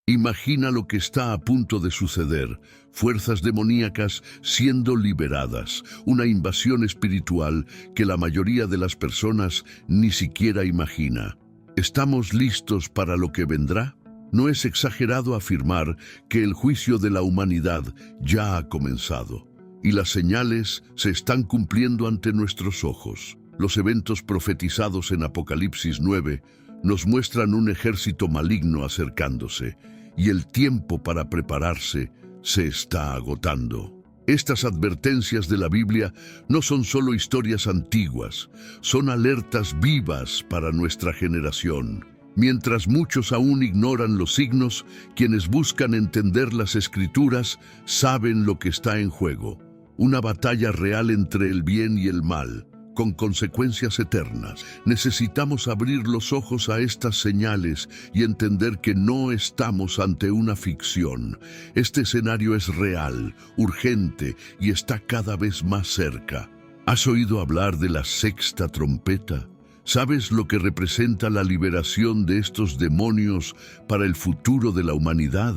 Imagina lo que está a punto de suceder, fuerzas demoníacas siendo liberadas, una invasión espiritual que la mayoría de las personas ni siquiera imagina. ¿Estamos listos para lo que vendrá? No es exagerado afirmar que el juicio de la humanidad ya ha comenzado, y las señales se están cumpliendo ante nuestros ojos. Los eventos profetizados en Apocalipsis 9 nos muestran un ejército maligno acercándose, y el tiempo para prepararse se está agotando. Estas advertencias de la Biblia no son solo historias antiguas, son alertas vivas para nuestra generación. Mientras muchos aún ignoran los signos, quienes buscan entender las Escrituras saben lo que está en juego. Una batalla real entre el bien y el mal, con consecuencias eternas. Necesitamos abrir los ojos a estas señales y entender que no estamos ante una ficción. Este escenario es real, urgente y está cada vez más cerca. ¿Has oído hablar de la sexta trompeta? ¿Sabes lo que representa la liberación de estos demonios para el futuro de la humanidad?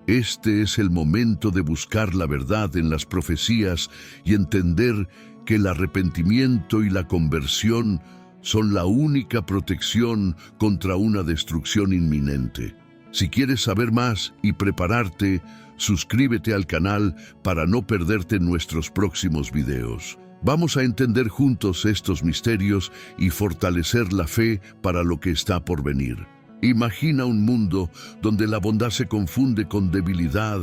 Este es el momento de buscar la verdad en las profecías y entender que el arrepentimiento y la conversión son la única protección contra una destrucción inminente. Si quieres saber más y prepararte, suscríbete al canal para no perderte nuestros próximos videos. Vamos a entender juntos estos misterios y fortalecer la fe para lo que está por venir. Imagina un mundo donde la bondad se confunde con debilidad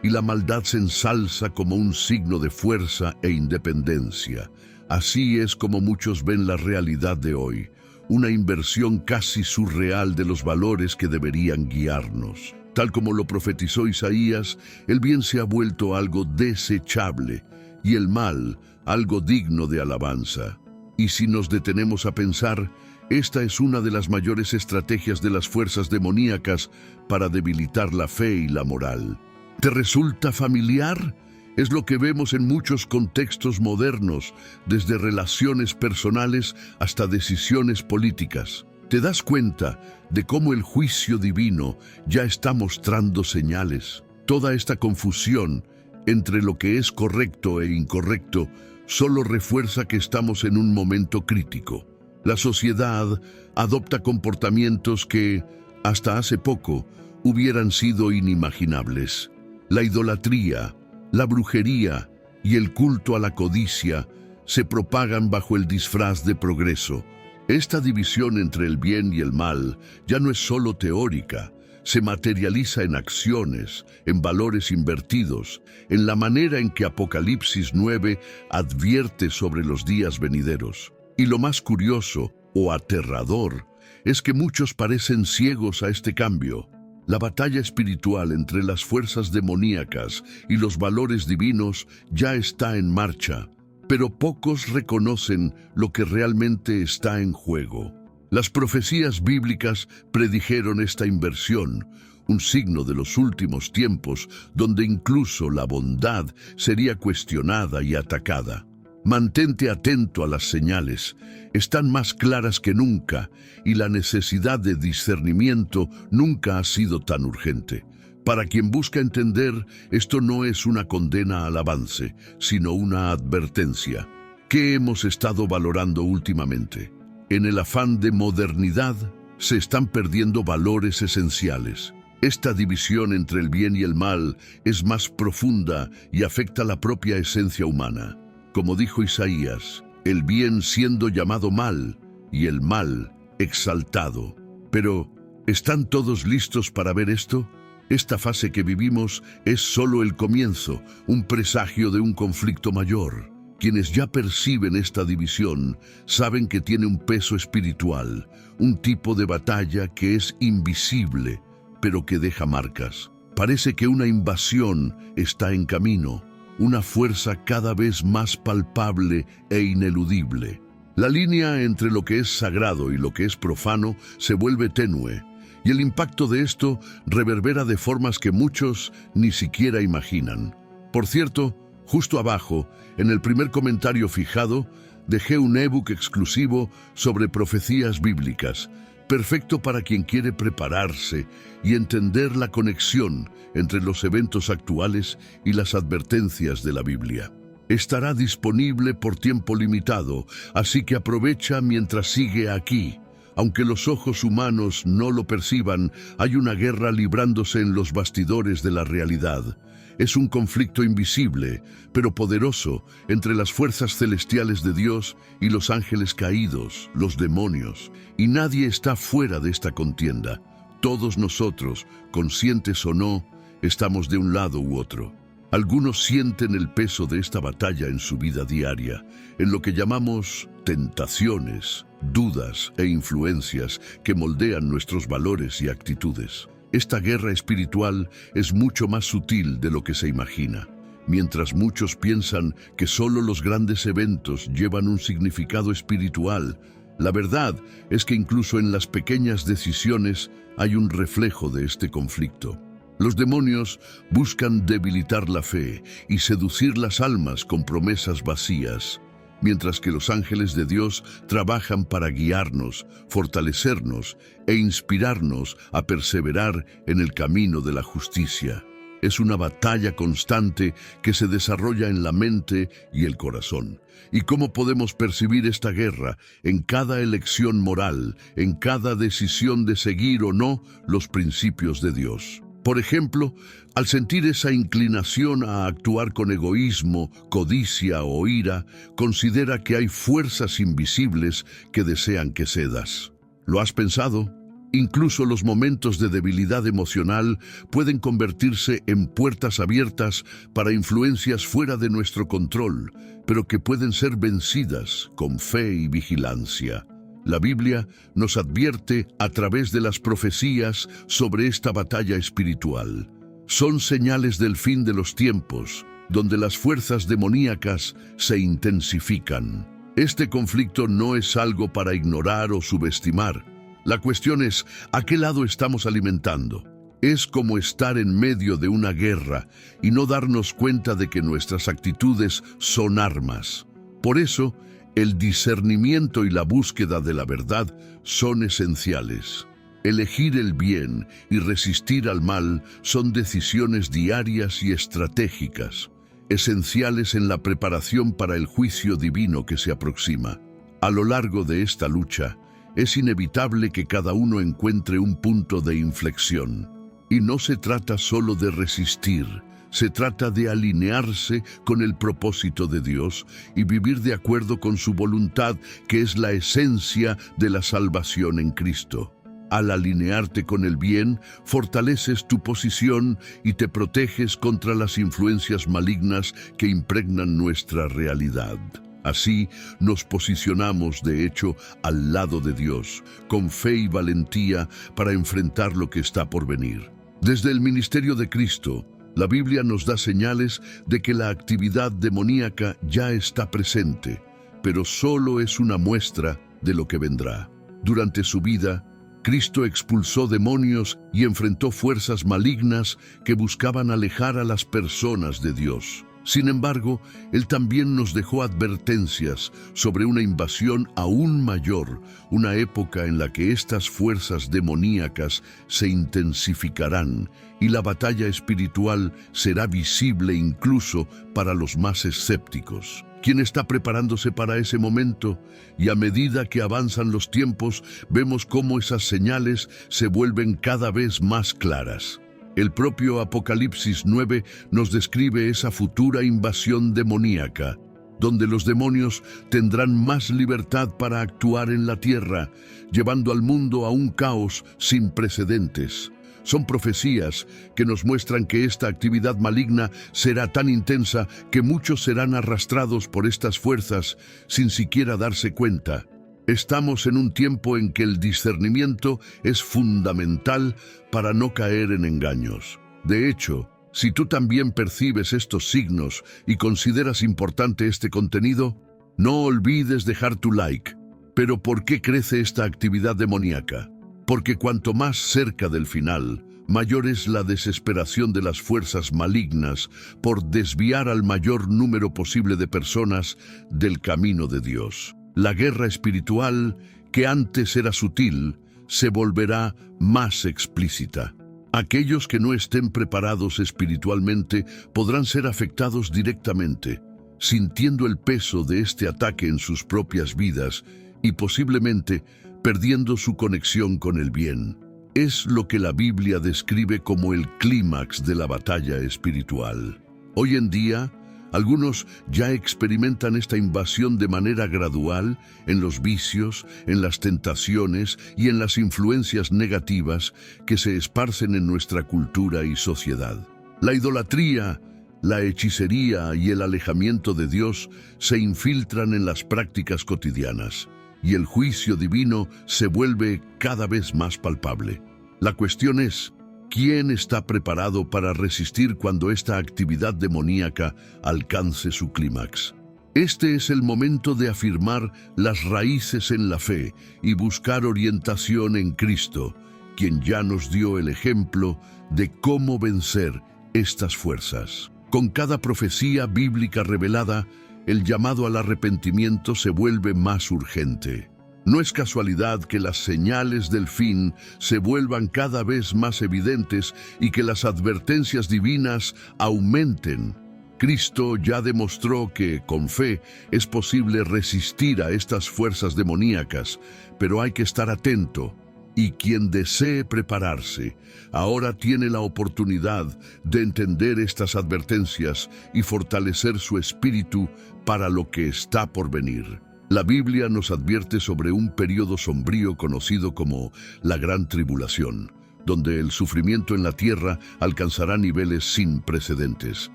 y la maldad se ensalza como un signo de fuerza e independencia. Así es como muchos ven la realidad de hoy, una inversión casi surreal de los valores que deberían guiarnos. Tal como lo profetizó Isaías, el bien se ha vuelto algo desechable y el mal algo digno de alabanza. Y si nos detenemos a pensar, esta es una de las mayores estrategias de las fuerzas demoníacas para debilitar la fe y la moral. ¿Te resulta familiar? Es lo que vemos en muchos contextos modernos, desde relaciones personales hasta decisiones políticas. ¿Te das cuenta de cómo el juicio divino ya está mostrando señales? Toda esta confusión entre lo que es correcto e incorrecto solo refuerza que estamos en un momento crítico. La sociedad adopta comportamientos que, hasta hace poco, hubieran sido inimaginables. La idolatría, la brujería y el culto a la codicia se propagan bajo el disfraz de progreso. Esta división entre el bien y el mal ya no es solo teórica, se materializa en acciones, en valores invertidos, en la manera en que Apocalipsis 9 advierte sobre los días venideros. Y lo más curioso o aterrador es que muchos parecen ciegos a este cambio. La batalla espiritual entre las fuerzas demoníacas y los valores divinos ya está en marcha, pero pocos reconocen lo que realmente está en juego. Las profecías bíblicas predijeron esta inversión, un signo de los últimos tiempos donde incluso la bondad sería cuestionada y atacada. Mantente atento a las señales, están más claras que nunca y la necesidad de discernimiento nunca ha sido tan urgente. Para quien busca entender, esto no es una condena al avance, sino una advertencia. ¿Qué hemos estado valorando últimamente? En el afán de modernidad, se están perdiendo valores esenciales. Esta división entre el bien y el mal es más profunda y afecta la propia esencia humana. Como dijo Isaías, el bien siendo llamado mal y el mal exaltado. Pero, ¿están todos listos para ver esto? Esta fase que vivimos es solo el comienzo, un presagio de un conflicto mayor. Quienes ya perciben esta división saben que tiene un peso espiritual, un tipo de batalla que es invisible, pero que deja marcas. Parece que una invasión está en camino, una fuerza cada vez más palpable e ineludible. La línea entre lo que es sagrado y lo que es profano se vuelve tenue, y el impacto de esto reverbera de formas que muchos ni siquiera imaginan. Por cierto, justo abajo, en el primer comentario fijado, dejé un ebook exclusivo sobre profecías bíblicas. perfecto para quien quiere prepararse y entender la conexión entre los eventos actuales y las advertencias de la Biblia. Estará disponible por tiempo limitado, así que aprovecha mientras sigue aquí. Aunque los ojos humanos no lo perciban, hay una guerra librándose en los bastidores de la realidad. Es un conflicto invisible, pero poderoso, entre las fuerzas celestiales de Dios y los ángeles caídos, los demonios. Y nadie está fuera de esta contienda. Todos nosotros, conscientes o no, estamos de un lado u otro. Algunos sienten el peso de esta batalla en su vida diaria, en lo que llamamos tentaciones, dudas e influencias que moldean nuestros valores y actitudes. Esta guerra espiritual es mucho más sutil de lo que se imagina. Mientras muchos piensan que solo los grandes eventos llevan un significado espiritual, la verdad es que incluso en las pequeñas decisiones hay un reflejo de este conflicto. Los demonios buscan debilitar la fe y seducir las almas con promesas vacías, mientras que los ángeles de Dios trabajan para guiarnos, fortalecernos e inspirarnos a perseverar en el camino de la justicia. Es una batalla constante que se desarrolla en la mente y el corazón. ¿Y cómo podemos percibir esta guerra? En cada elección moral, en cada decisión de seguir o no los principios de Dios. Por ejemplo, al sentir esa inclinación a actuar con egoísmo, codicia o ira, considera que hay fuerzas invisibles que desean que cedas. ¿Lo has pensado? Incluso los momentos de debilidad emocional pueden convertirse en puertas abiertas para influencias fuera de nuestro control, pero que pueden ser vencidas con fe y vigilancia. La Biblia nos advierte a través de las profecías sobre esta batalla espiritual. Son señales del fin de los tiempos, donde las fuerzas demoníacas se intensifican. Este conflicto no es algo para ignorar o subestimar. La cuestión es, ¿a qué lado estamos alimentando? Es como estar en medio de una guerra y no darnos cuenta de que nuestras actitudes son armas. Por eso, el discernimiento y la búsqueda de la verdad son esenciales. Elegir el bien y resistir al mal son decisiones diarias y estratégicas, esenciales en la preparación para el juicio divino que se aproxima. A lo largo de esta lucha, es inevitable que cada uno encuentre un punto de inflexión. Y no se trata solo de resistir, se trata de alinearse con el propósito de Dios y vivir de acuerdo con su voluntad, que es la esencia de la salvación en Cristo. Al alinearte con el bien, fortaleces tu posición y te proteges contra las influencias malignas que impregnan nuestra realidad. Así nos posicionamos, de hecho, al lado de Dios, con fe y valentía para enfrentar lo que está por venir. Desde el ministerio de Cristo, la Biblia nos da señales de que la actividad demoníaca ya está presente, pero solo es una muestra de lo que vendrá. Durante su vida, Cristo expulsó demonios y enfrentó fuerzas malignas que buscaban alejar a las personas de Dios. Sin embargo, Él también nos dejó advertencias sobre una invasión aún mayor, una época en la que estas fuerzas demoníacas se intensificarán y la batalla espiritual será visible incluso para los más escépticos. ¿Quién está preparándose para ese momento? Y a medida que avanzan los tiempos, vemos cómo esas señales se vuelven cada vez más claras. El propio Apocalipsis 9 nos describe esa futura invasión demoníaca, donde los demonios tendrán más libertad para actuar en la tierra, llevando al mundo a un caos sin precedentes. Son profecías que nos muestran que esta actividad maligna será tan intensa que muchos serán arrastrados por estas fuerzas sin siquiera darse cuenta. Estamos en un tiempo en que el discernimiento es fundamental para no caer en engaños. De hecho, si tú también percibes estos signos y consideras importante este contenido, no olvides dejar tu like. Pero ¿por qué crece esta actividad demoníaca? Porque cuanto más cerca del final, mayor es la desesperación de las fuerzas malignas por desviar al mayor número posible de personas del camino de Dios. La guerra espiritual, que antes era sutil, se volverá más explícita. Aquellos que no estén preparados espiritualmente podrán ser afectados directamente, sintiendo el peso de este ataque en sus propias vidas y posiblemente perdiendo su conexión con el bien. Es lo que la Biblia describe como el clímax de la batalla espiritual. Hoy en día, algunos ya experimentan esta invasión de manera gradual en los vicios, en las tentaciones y en las influencias negativas que se esparcen en nuestra cultura y sociedad. La idolatría, la hechicería y el alejamiento de Dios se infiltran en las prácticas cotidianas, y el juicio divino se vuelve cada vez más palpable. La cuestión es, ¿quién está preparado para resistir cuando esta actividad demoníaca alcance su clímax? Este es el momento de afirmar las raíces en la fe y buscar orientación en Cristo, quien ya nos dio el ejemplo de cómo vencer estas fuerzas. Con cada profecía bíblica revelada, el llamado al arrepentimiento se vuelve más urgente. No es casualidad que las señales del fin se vuelvan cada vez más evidentes y que las advertencias divinas aumenten. Cristo ya demostró que, con fe, es posible resistir a estas fuerzas demoníacas, pero hay que estar atento. Y quien desee prepararse, ahora tiene la oportunidad de entender estas advertencias y fortalecer su espíritu para lo que está por venir. La Biblia nos advierte sobre un periodo sombrío conocido como la Gran Tribulación, donde el sufrimiento en la tierra alcanzará niveles sin precedentes.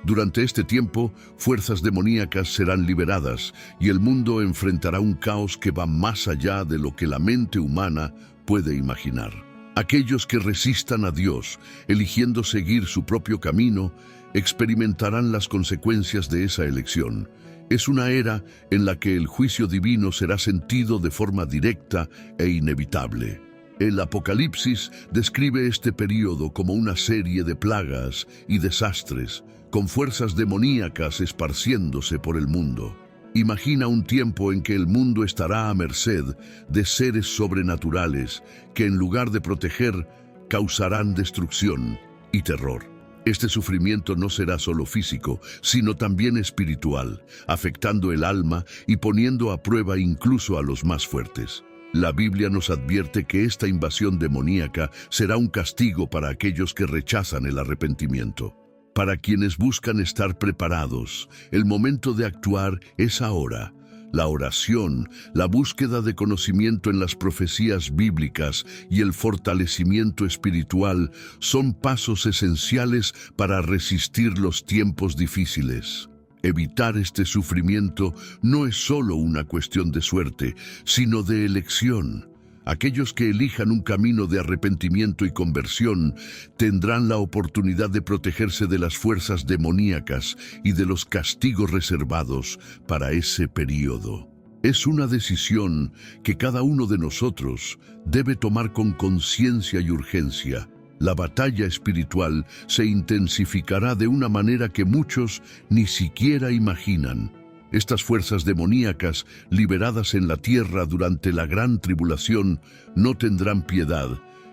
Durante este tiempo, fuerzas demoníacas serán liberadas y el mundo enfrentará un caos que va más allá de lo que la mente humana puede imaginar. Aquellos que resistan a Dios, eligiendo seguir su propio camino, experimentarán las consecuencias de esa elección. Es una era en la que el juicio divino será sentido de forma directa e inevitable. El Apocalipsis describe este periodo como una serie de plagas y desastres, con fuerzas demoníacas esparciéndose por el mundo. Imagina un tiempo en que el mundo estará a merced de seres sobrenaturales que, en lugar de proteger, causarán destrucción y terror. Este sufrimiento no será solo físico, sino también espiritual, afectando el alma y poniendo a prueba incluso a los más fuertes. La Biblia nos advierte que esta invasión demoníaca será un castigo para aquellos que rechazan el arrepentimiento. Para quienes buscan estar preparados, el momento de actuar es ahora. La oración, la búsqueda de conocimiento en las profecías bíblicas y el fortalecimiento espiritual son pasos esenciales para resistir los tiempos difíciles. Evitar este sufrimiento no es solo una cuestión de suerte, sino de elección. Aquellos que elijan un camino de arrepentimiento y conversión tendrán la oportunidad de protegerse de las fuerzas demoníacas y de los castigos reservados para ese periodo. Es una decisión que cada uno de nosotros debe tomar con conciencia y urgencia. La batalla espiritual se intensificará de una manera que muchos ni siquiera imaginan. Estas fuerzas demoníacas, liberadas en la tierra durante la Gran Tribulación, no tendrán piedad,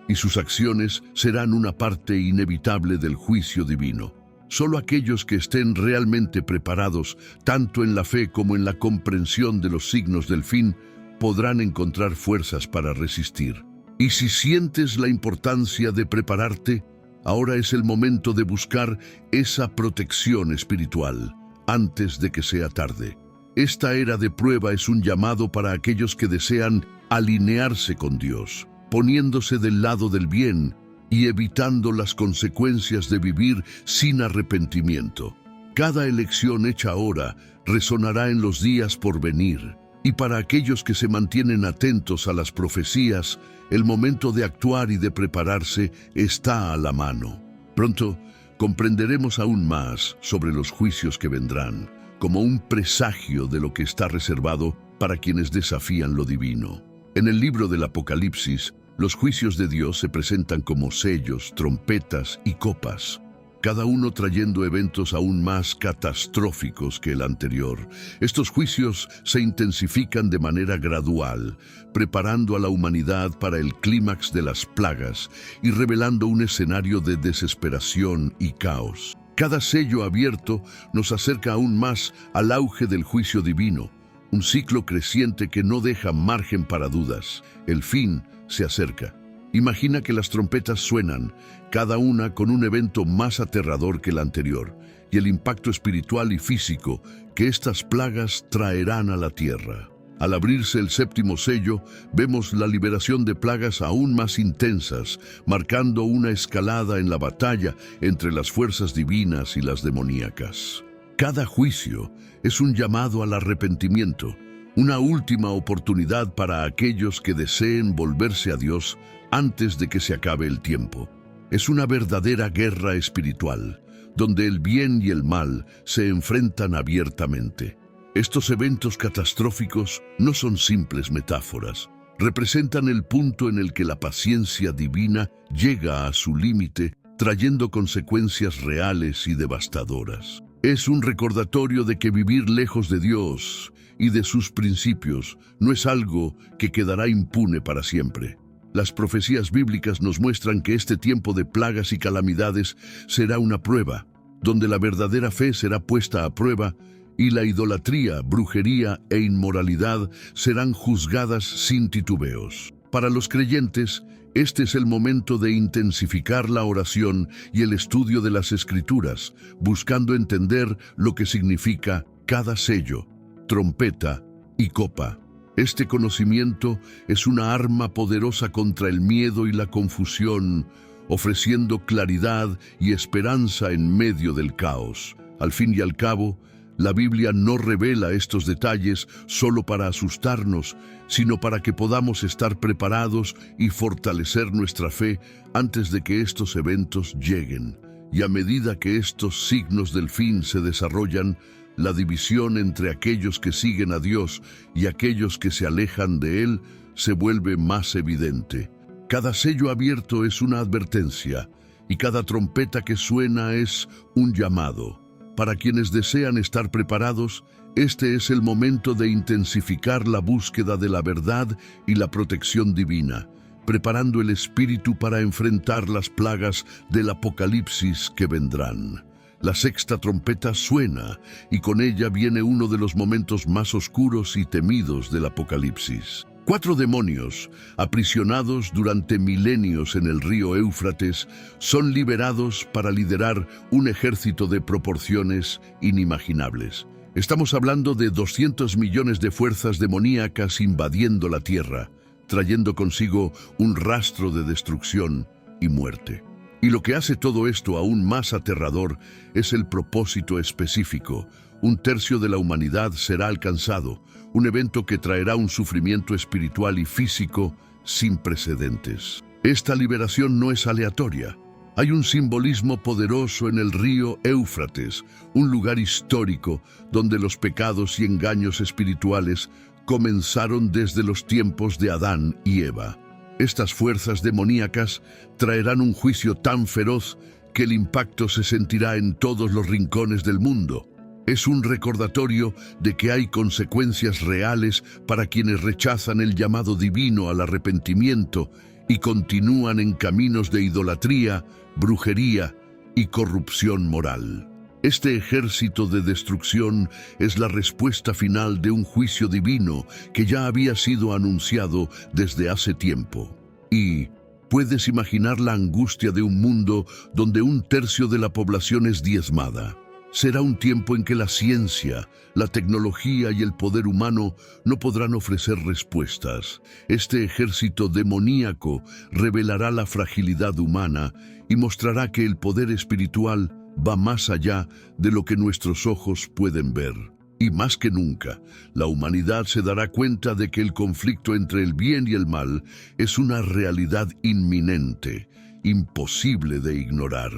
y sus acciones serán una parte inevitable del juicio divino. Solo aquellos que estén realmente preparados, tanto en la fe como en la comprensión de los signos del fin, podrán encontrar fuerzas para resistir. Y si sientes la importancia de prepararte, ahora es el momento de buscar esa protección espiritual, antes de que sea tarde. Esta era de prueba es un llamado para aquellos que desean alinearse con Dios, poniéndose del lado del bien y evitando las consecuencias de vivir sin arrepentimiento. Cada elección hecha ahora resonará en los días por venir, y para aquellos que se mantienen atentos a las profecías, el momento de actuar y de prepararse está a la mano. Pronto comprenderemos aún más sobre los juicios que vendrán, como un presagio de lo que está reservado para quienes desafían lo divino. En el libro del Apocalipsis, los juicios de Dios se presentan como sellos, trompetas y copas. cada uno trayendo eventos aún más catastróficos que el anterior. Estos juicios se intensifican de manera gradual, preparando a la humanidad para el clímax de las plagas y revelando un escenario de desesperación y caos. Cada sello abierto nos acerca aún más al auge del juicio divino, un ciclo creciente que no deja margen para dudas. El fin se acerca. Imagina que las trompetas suenan, cada una con un evento más aterrador que el anterior, y el impacto espiritual y físico que estas plagas traerán a la tierra. Al abrirse el séptimo sello, vemos la liberación de plagas aún más intensas, marcando una escalada en la batalla entre las fuerzas divinas y las demoníacas. Cada juicio es un llamado al arrepentimiento, una última oportunidad para aquellos que deseen volverse a Dios antes de que se acabe el tiempo. Es una verdadera guerra espiritual, donde el bien y el mal se enfrentan abiertamente. Estos eventos catastróficos no son simples metáforas, representan el punto en el que la paciencia divina llega a su límite, trayendo consecuencias reales y devastadoras. Es un recordatorio de que vivir lejos de Dios y de sus principios no es algo que quedará impune para siempre. Las profecías bíblicas nos muestran que este tiempo de plagas y calamidades será una prueba, donde la verdadera fe será puesta a prueba y la idolatría, brujería e inmoralidad serán juzgadas sin titubeos. Para los creyentes, este es el momento de intensificar la oración y el estudio de las Escrituras, buscando entender lo que significa cada sello, trompeta y copa. Este conocimiento es una arma poderosa contra el miedo y la confusión, ofreciendo claridad y esperanza en medio del caos. Al fin y al cabo, la Biblia no revela estos detalles solo para asustarnos, sino para que podamos estar preparados y fortalecer nuestra fe antes de que estos eventos lleguen. Y a medida que estos signos del fin se desarrollan, la división entre aquellos que siguen a Dios y aquellos que se alejan de Él se vuelve más evidente. Cada sello abierto es una advertencia y cada trompeta que suena es un llamado. Para quienes desean estar preparados, este es el momento de intensificar la búsqueda de la verdad y la protección divina, preparando el espíritu para enfrentar las plagas del Apocalipsis que vendrán. La sexta trompeta suena y con ella viene uno de los momentos más oscuros y temidos del Apocalipsis. 4 demonios, aprisionados durante milenios en el río Éufrates, son liberados para liderar un ejército de proporciones inimaginables. Estamos hablando de 200 millones de fuerzas demoníacas invadiendo la tierra, trayendo consigo un rastro de destrucción y muerte. Y lo que hace todo esto aún más aterrador es el propósito específico. 1/3 de la humanidad será alcanzado, un evento que traerá un sufrimiento espiritual y físico sin precedentes. Esta liberación no es aleatoria. Hay un simbolismo poderoso en el río Éufrates, un lugar histórico donde los pecados y engaños espirituales comenzaron desde los tiempos de Adán y Eva. Estas fuerzas demoníacas traerán un juicio tan feroz que el impacto se sentirá en todos los rincones del mundo. Es un recordatorio de que hay consecuencias reales para quienes rechazan el llamado divino al arrepentimiento y continúan en caminos de idolatría, brujería y corrupción moral. Este ejército de destrucción es la respuesta final de un juicio divino que ya había sido anunciado desde hace tiempo. Y puedes imaginar la angustia de un mundo donde 1/3 de la población es diezmada. Será un tiempo en que la ciencia, la tecnología y el poder humano no podrán ofrecer respuestas. Este ejército demoníaco revelará la fragilidad humana y mostrará que el poder espiritual va más allá de lo que nuestros ojos pueden ver. Y más que nunca, la humanidad se dará cuenta de que el conflicto entre el bien y el mal es una realidad inminente, imposible de ignorar.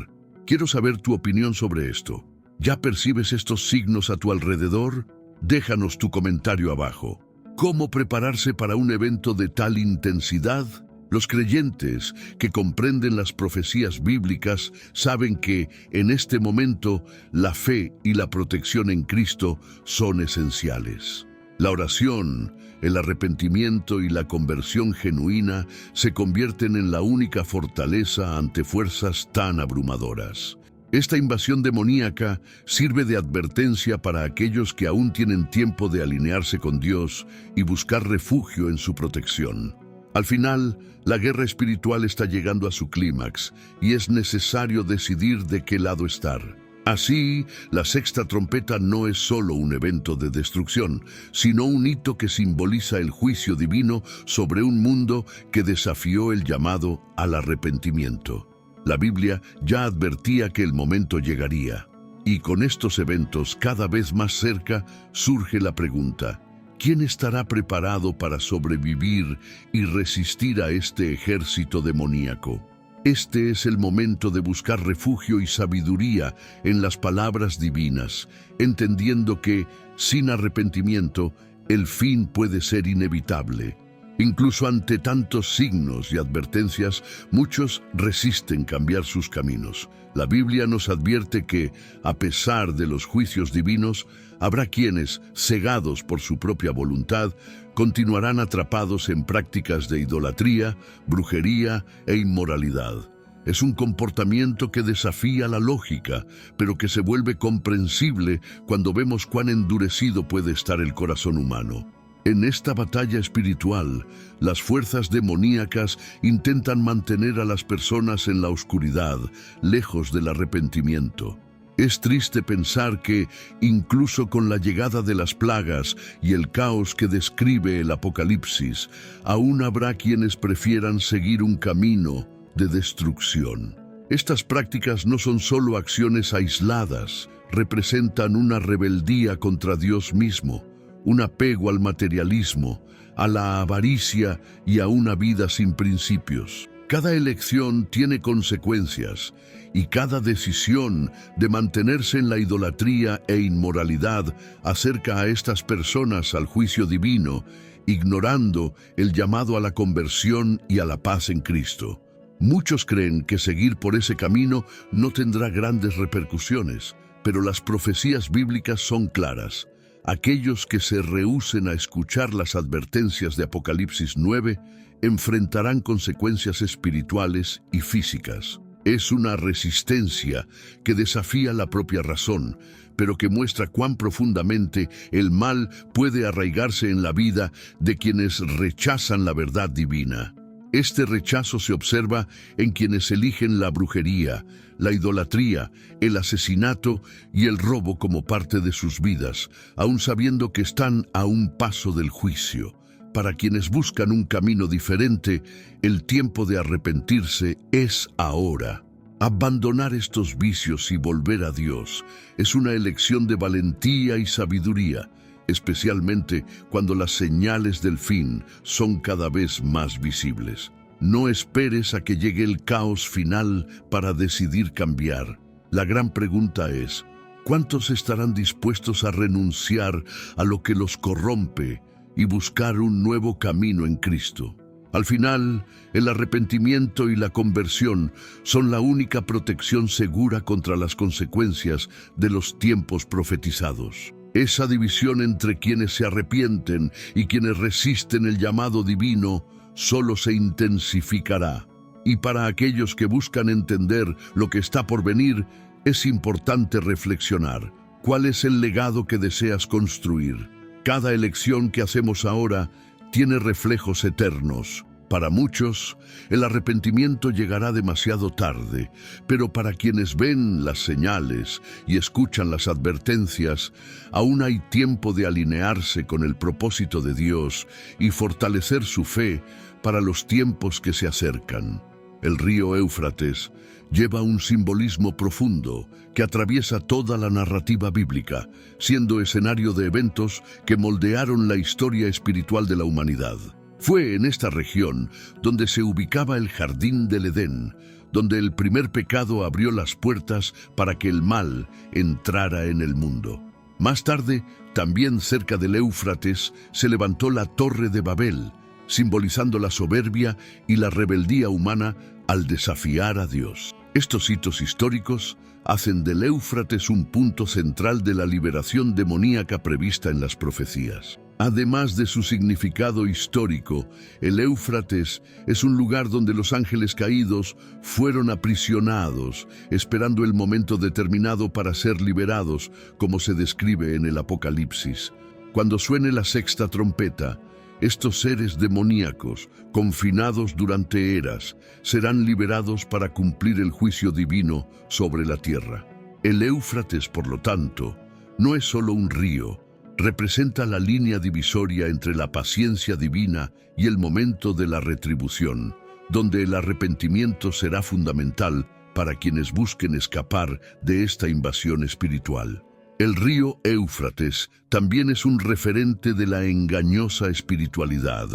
Quiero saber tu opinión sobre esto. ¿Ya percibes estos signos a tu alrededor? Déjanos tu comentario abajo. ¿Cómo prepararse para un evento de tal intensidad? Los creyentes que comprenden las profecías bíblicas saben que, en este momento, la fe y la protección en Cristo son esenciales. La oración, el arrepentimiento y la conversión genuina se convierten en la única fortaleza ante fuerzas tan abrumadoras. Esta invasión demoníaca sirve de advertencia para aquellos que aún tienen tiempo de alinearse con Dios y buscar refugio en su protección. Al final, la guerra espiritual está llegando a su clímax y es necesario decidir de qué lado estar. Así, la sexta trompeta no es solo un evento de destrucción, sino un hito que simboliza el juicio divino sobre un mundo que desafió el llamado al arrepentimiento. La Biblia ya advertía que el momento llegaría, y con estos eventos cada vez más cerca surge la pregunta: ¿quién estará preparado para sobrevivir y resistir a este ejército demoníaco? Este es el momento de buscar refugio y sabiduría en las palabras divinas, entendiendo que, sin arrepentimiento, el fin puede ser inevitable. Incluso ante tantos signos y advertencias, muchos resisten cambiar sus caminos. La Biblia nos advierte que, a pesar de los juicios divinos, habrá quienes, cegados por su propia voluntad, continuarán atrapados en prácticas de idolatría, brujería e inmoralidad. Es un comportamiento que desafía la lógica, pero que se vuelve comprensible cuando vemos cuán endurecido puede estar el corazón humano. En esta batalla espiritual, las fuerzas demoníacas intentan mantener a las personas en la oscuridad, lejos del arrepentimiento. Es triste pensar que, incluso con la llegada de las plagas y el caos que describe el Apocalipsis, aún habrá quienes prefieran seguir un camino de destrucción. Estas prácticas no son solo acciones aisladas, representan una rebeldía contra Dios mismo, un apego al materialismo, a la avaricia y a una vida sin principios. Cada elección tiene consecuencias, y cada decisión de mantenerse en la idolatría e inmoralidad acerca a estas personas al juicio divino, ignorando el llamado a la conversión y a la paz en Cristo. Muchos creen que seguir por ese camino no tendrá grandes repercusiones, pero las profecías bíblicas son claras. Aquellos que se rehúsen a escuchar las advertencias de Apocalipsis 9 enfrentarán consecuencias espirituales y físicas. Es una resistencia que desafía la propia razón, pero que muestra cuán profundamente el mal puede arraigarse en la vida de quienes rechazan la verdad divina. Este rechazo se observa en quienes eligen la brujería, la idolatría, el asesinato y el robo como parte de sus vidas, aun sabiendo que están a un paso del juicio. Para quienes buscan un camino diferente, el tiempo de arrepentirse es ahora. Abandonar estos vicios y volver a Dios es una elección de valentía y sabiduría, especialmente cuando las señales del fin son cada vez más visibles. No esperes a que llegue el caos final para decidir cambiar. La gran pregunta es: ¿cuántos estarán dispuestos a renunciar a lo que los corrompe y buscar un nuevo camino en Cristo? Al final, el arrepentimiento y la conversión son la única protección segura contra las consecuencias de los tiempos profetizados. Esa división entre quienes se arrepienten y quienes resisten el llamado divino solo se intensificará. Y para aquellos que buscan entender lo que está por venir, es importante reflexionar. ¿Cuál es el legado que deseas construir? Cada elección que hacemos ahora tiene reflejos eternos. Para muchos, el arrepentimiento llegará demasiado tarde, pero para quienes ven las señales y escuchan las advertencias, aún hay tiempo de alinearse con el propósito de Dios y fortalecer su fe para los tiempos que se acercan. El río Éufrates lleva un simbolismo profundo que atraviesa toda la narrativa bíblica, siendo escenario de eventos que moldearon la historia espiritual de la humanidad. Fue en esta región donde se ubicaba el Jardín del Edén, donde el primer pecado abrió las puertas para que el mal entrara en el mundo. Más tarde, también cerca del Éufrates, se levantó la Torre de Babel, simbolizando la soberbia y la rebeldía humana al desafiar a Dios. Estos hitos históricos hacen del Éufrates un punto central de la liberación demoníaca prevista en las profecías. Además de su significado histórico, el Éufrates es un lugar donde los ángeles caídos fueron aprisionados, esperando el momento determinado para ser liberados, como se describe en el Apocalipsis. Cuando suene la sexta trompeta, estos seres demoníacos, confinados durante eras, serán liberados para cumplir el juicio divino sobre la tierra. El Éufrates, por lo tanto, no es solo un río, representa la línea divisoria entre la paciencia divina y el momento de la retribución, donde el arrepentimiento será fundamental para quienes busquen escapar de esta invasión espiritual. El río Éufrates también es un referente de la engañosa espiritualidad,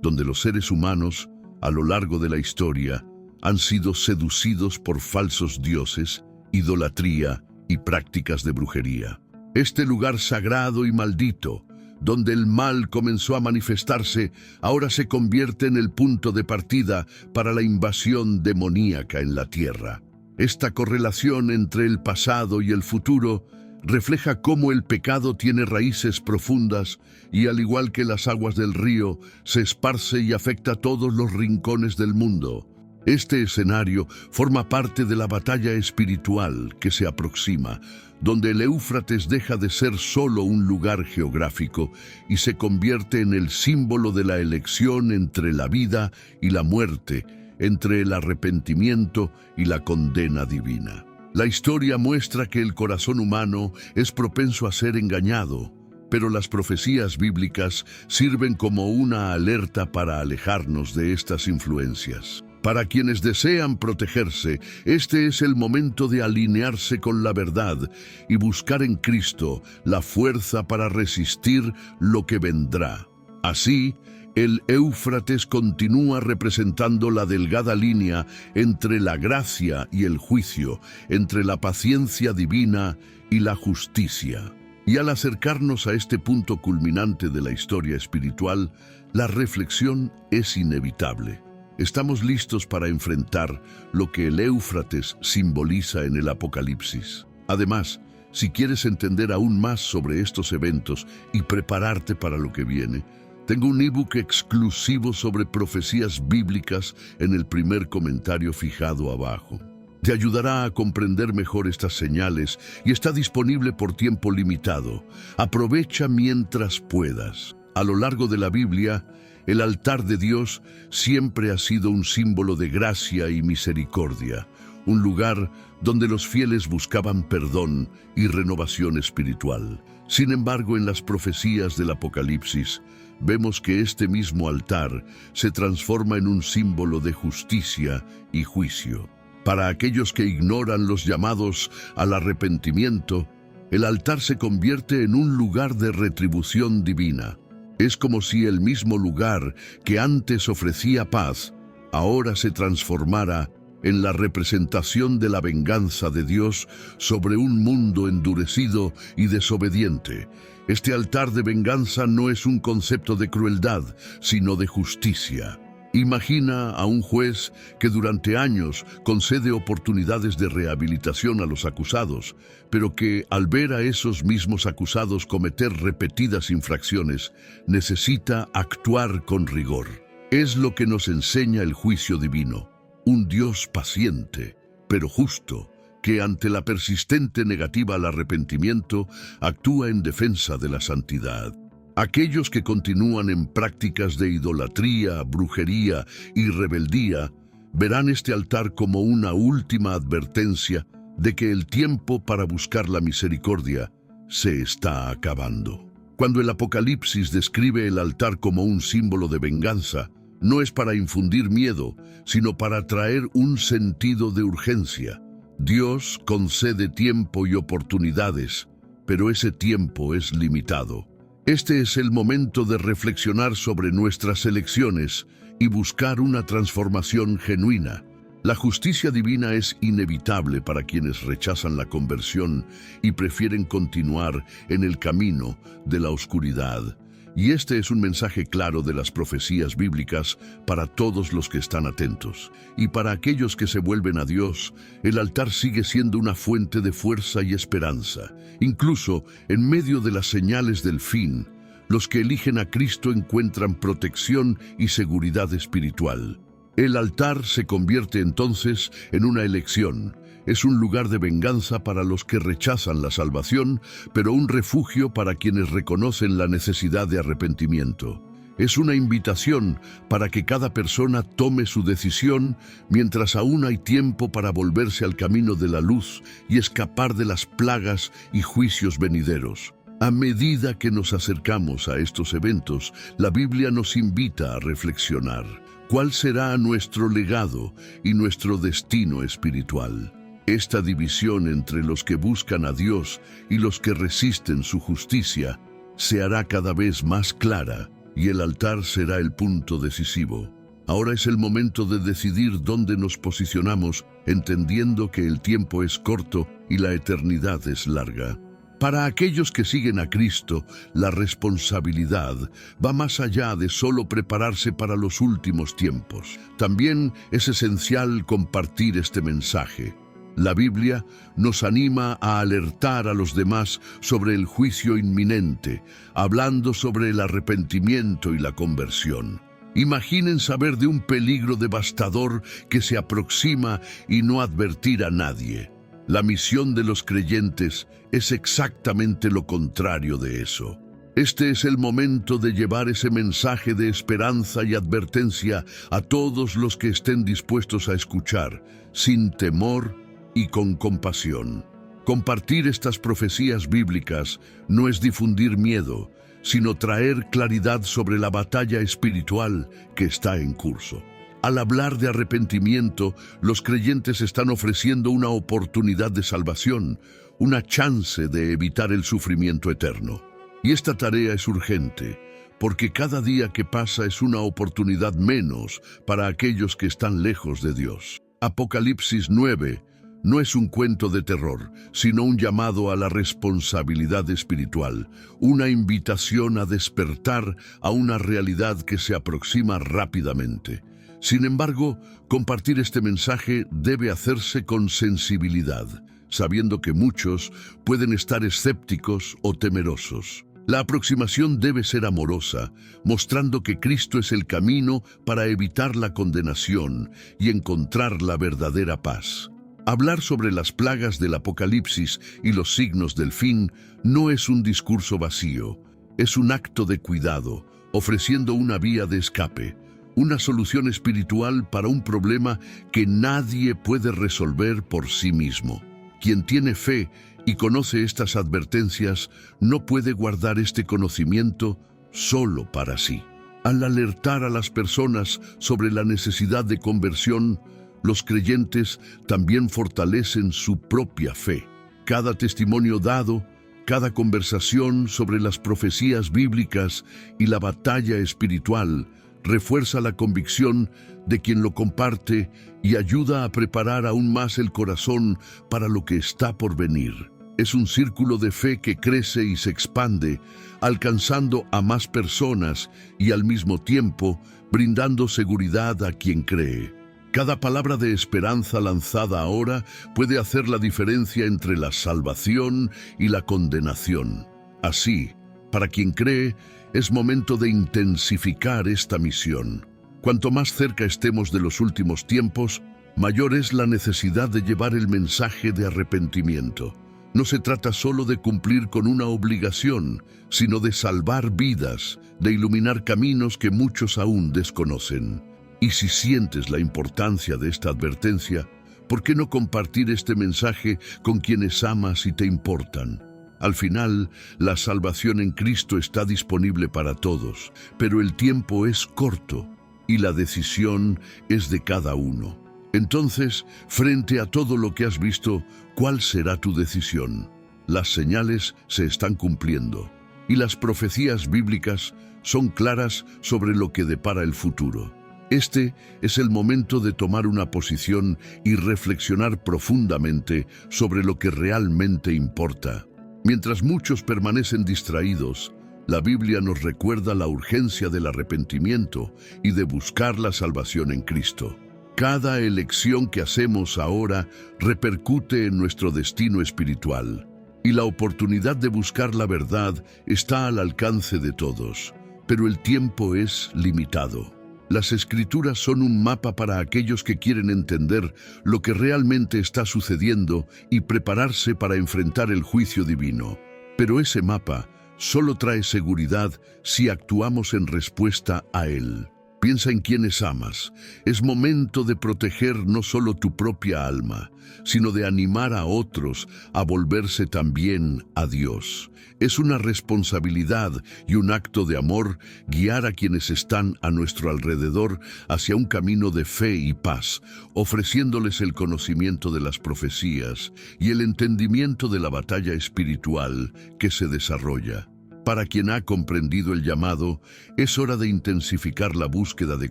donde los seres humanos, a lo largo de la historia, han sido seducidos por falsos dioses, idolatría y prácticas de brujería. Este lugar sagrado y maldito, donde el mal comenzó a manifestarse, ahora se convierte en el punto de partida para la invasión demoníaca en la tierra. Esta correlación entre el pasado y el futuro refleja cómo el pecado tiene raíces profundas y, al igual que las aguas del río, se esparce y afecta a todos los rincones del mundo. Este escenario forma parte de la batalla espiritual que se aproxima, donde el Éufrates deja de ser solo un lugar geográfico y se convierte en el símbolo de la elección entre la vida y la muerte, entre el arrepentimiento y la condena divina. La historia muestra que el corazón humano es propenso a ser engañado, pero las profecías bíblicas sirven como una alerta para alejarnos de estas influencias. Para quienes desean protegerse, este es el momento de alinearse con la verdad y buscar en Cristo la fuerza para resistir lo que vendrá. Así, el Éufrates continúa representando la delgada línea entre la gracia y el juicio, entre la paciencia divina y la justicia. Y al acercarnos a este punto culminante de la historia espiritual, la reflexión es inevitable. Estamos listos para enfrentar lo que el Éufrates simboliza en el Apocalipsis. Además, si quieres entender aún más sobre estos eventos y prepararte para lo que viene, tengo un ebook exclusivo sobre profecías bíblicas en el primer comentario fijado abajo. Te ayudará a comprender mejor estas señales y está disponible por tiempo limitado. Aprovecha mientras puedas. A lo largo de la Biblia, el altar de Dios siempre ha sido un símbolo de gracia y misericordia, un lugar donde los fieles buscaban perdón y renovación espiritual. Sin embargo, en las profecías del Apocalipsis, vemos que este mismo altar se transforma en un símbolo de justicia y juicio. Para aquellos que ignoran los llamados al arrepentimiento, el altar se convierte en un lugar de retribución divina. Es como si el mismo lugar que antes ofrecía paz, ahora se transformara en la representación de la venganza de Dios sobre un mundo endurecido y desobediente. Este altar de venganza no es un concepto de crueldad, sino de justicia. Imagina a un juez que durante años concede oportunidades de rehabilitación a los acusados, pero que, al ver a esos mismos acusados cometer repetidas infracciones, necesita actuar con rigor. Es lo que nos enseña el juicio divino, un Dios paciente, pero justo, que ante la persistente negativa al arrepentimiento, actúa en defensa de la santidad. Aquellos que continúan en prácticas de idolatría, brujería y rebeldía verán este altar como una última advertencia de que el tiempo para buscar la misericordia se está acabando. Cuando el Apocalipsis describe el altar como un símbolo de venganza, no es para infundir miedo, sino para traer un sentido de urgencia. Dios concede tiempo y oportunidades, pero ese tiempo es limitado. Este es el momento de reflexionar sobre nuestras elecciones y buscar una transformación genuina. La justicia divina es inevitable para quienes rechazan la conversión y prefieren continuar en el camino de la oscuridad. Y este es un mensaje claro de las profecías bíblicas para todos los que están atentos. Y para aquellos que se vuelven a Dios, el altar sigue siendo una fuente de fuerza y esperanza. Incluso en medio de las señales del fin, los que eligen a Cristo encuentran protección y seguridad espiritual. El altar se convierte entonces en una elección. Es un lugar de venganza para los que rechazan la salvación, pero un refugio para quienes reconocen la necesidad de arrepentimiento. Es una invitación para que cada persona tome su decisión mientras aún hay tiempo para volverse al camino de la luz y escapar de las plagas y juicios venideros. A medida que nos acercamos a estos eventos, la Biblia nos invita a reflexionar. ¿Cuál será nuestro legado y nuestro destino espiritual? Esta división entre los que buscan a Dios y los que resisten su justicia se hará cada vez más clara y el altar será el punto decisivo. Ahora es el momento de decidir dónde nos posicionamos, entendiendo que el tiempo es corto y la eternidad es larga. Para aquellos que siguen a Cristo, la responsabilidad va más allá de solo prepararse para los últimos tiempos. También es esencial compartir este mensaje. La Biblia nos anima a alertar a los demás sobre el juicio inminente, hablando sobre el arrepentimiento y la conversión. Imaginen saber de un peligro devastador que se aproxima y no advertir a nadie. La misión de los creyentes es exactamente lo contrario de eso. Este es el momento de llevar ese mensaje de esperanza y advertencia a todos los que estén dispuestos a escuchar, sin temor y con compasión. Compartir estas profecías bíblicas no es difundir miedo, sino traer claridad sobre la batalla espiritual que está en curso. Al hablar de arrepentimiento, los creyentes están ofreciendo una oportunidad de salvación, una chance de evitar el sufrimiento eterno. Y esta tarea es urgente, porque cada día que pasa es una oportunidad menos para aquellos que están lejos de Dios. Apocalipsis 9 no es un cuento de terror, sino un llamado a la responsabilidad espiritual, una invitación a despertar a una realidad que se aproxima rápidamente. Sin embargo, compartir este mensaje debe hacerse con sensibilidad, sabiendo que muchos pueden estar escépticos o temerosos. La aproximación debe ser amorosa, mostrando que Cristo es el camino para evitar la condenación y encontrar la verdadera paz. Hablar sobre las plagas del Apocalipsis y los signos del fin no es un discurso vacío, es un acto de cuidado, ofreciendo una vía de escape, una solución espiritual para un problema que nadie puede resolver por sí mismo. Quien tiene fe y conoce estas advertencias no puede guardar este conocimiento solo para sí. Al alertar a las personas sobre la necesidad de conversión, los creyentes también fortalecen su propia fe. Cada testimonio dado, cada conversación sobre las profecías bíblicas y la batalla espiritual refuerza la convicción de quien lo comparte y ayuda a preparar aún más el corazón para lo que está por venir. Es un círculo de fe que crece y se expande, alcanzando a más personas y al mismo tiempo brindando seguridad a quien cree. Cada palabra de esperanza lanzada ahora puede hacer la diferencia entre la salvación y la condenación. Así, para quien cree, es momento de intensificar esta misión. Cuanto más cerca estemos de los últimos tiempos, mayor es la necesidad de llevar el mensaje de arrepentimiento. No se trata solo de cumplir con una obligación, sino de salvar vidas, de iluminar caminos que muchos aún desconocen. Y si sientes la importancia de esta advertencia, ¿por qué no compartir este mensaje con quienes amas y te importan? Al final, la salvación en Cristo está disponible para todos, pero el tiempo es corto y la decisión es de cada uno. Entonces, frente a todo lo que has visto, ¿cuál será tu decisión? Las señales se están cumpliendo y las profecías bíblicas son claras sobre lo que depara el futuro. Este es el momento de tomar una posición y reflexionar profundamente sobre lo que realmente importa. Mientras muchos permanecen distraídos, La Biblia nos recuerda la urgencia del arrepentimiento y de buscar la salvación en Cristo. Cada elección que hacemos ahora repercute en nuestro destino espiritual, y la oportunidad de buscar la verdad está al alcance de todos, pero el tiempo es limitado. Las Escrituras son un mapa para aquellos que quieren entender lo que realmente está sucediendo y prepararse para enfrentar el juicio divino. Pero ese mapa solo trae seguridad si actuamos en respuesta a él. Piensa en quienes amas. Es momento de proteger no solo tu propia alma, sino de animar a otros a volverse también a Dios. Es una responsabilidad y un acto de amor guiar a quienes están a nuestro alrededor hacia un camino de fe y paz, ofreciéndoles el conocimiento de las profecías y el entendimiento de la batalla espiritual que se desarrolla. Para quien ha comprendido el llamado, es hora de intensificar la búsqueda de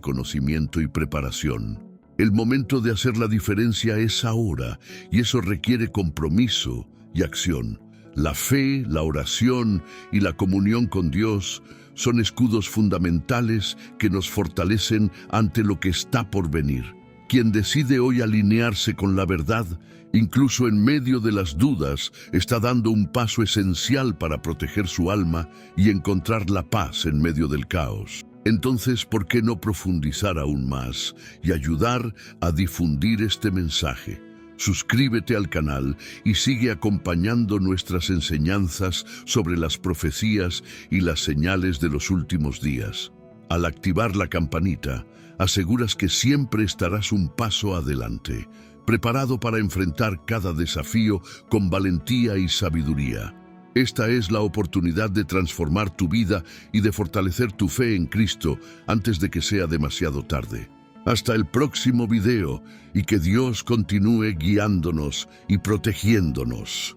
conocimiento y preparación. El momento de hacer la diferencia es ahora, y eso requiere compromiso y acción. La fe, la oración y la comunión con Dios son escudos fundamentales que nos fortalecen ante lo que está por venir. Quien decide hoy alinearse con la verdad, incluso en medio de las dudas, está dando un paso esencial para proteger su alma y encontrar la paz en medio del caos. Entonces, ¿por qué no profundizar aún más y ayudar a difundir este mensaje? Suscríbete al canal y sigue acompañando nuestras enseñanzas sobre las profecías y las señales de los últimos días. Al activar la campanita, aseguras que siempre estarás un paso adelante, preparado para enfrentar cada desafío con valentía y sabiduría. Esta es la oportunidad de transformar tu vida y de fortalecer tu fe en Cristo antes de que sea demasiado tarde. Hasta el próximo video y que Dios continúe guiándonos y protegiéndonos.